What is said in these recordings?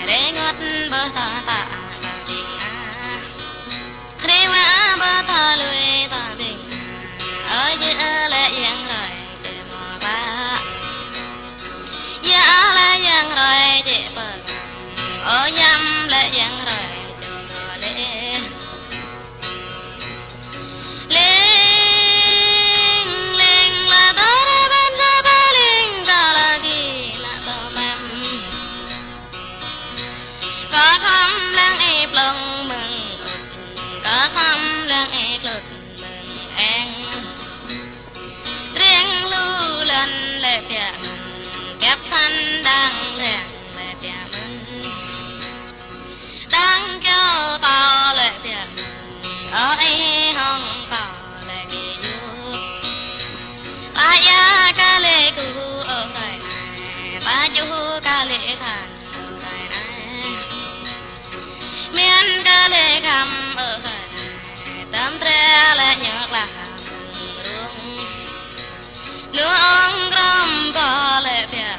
để ngất bơ ta ta bình à khi mà bơ ta lùi ta bình ở giữa lệ giang rồi để mò ba giá lệ giang rồi để bơ ở dăm lệ giang rồi chừng đùa lệ linh linh là ta đã bên ra ba linh ta là đi là ta mem có không lang ép lòng mừng có không lang ép lụt mừng anh riêng lưu lần lệ bia kẹp săn đang lẹn lệ bia mình đang kêu tao lệ bia ở ấy hông tao lệ bia du ta ya ca lệ cu ở đây ta du ca lệ thàn ở đây này miền ca lệ cầm ở đây tâm tre lệ nhớ là nước ông gom bò lệ bia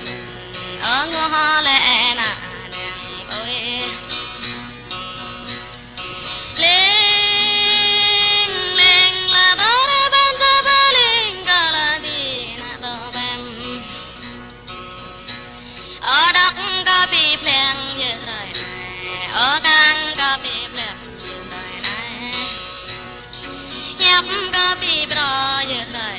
ở ngõ lệ nà đèn ôi linh linh là ta đã bên ra ba linh cả là đi nà tao bem ở đất có bị pleng như thời này ở càng có bị pleng như thời này nhấp có bị bro như thời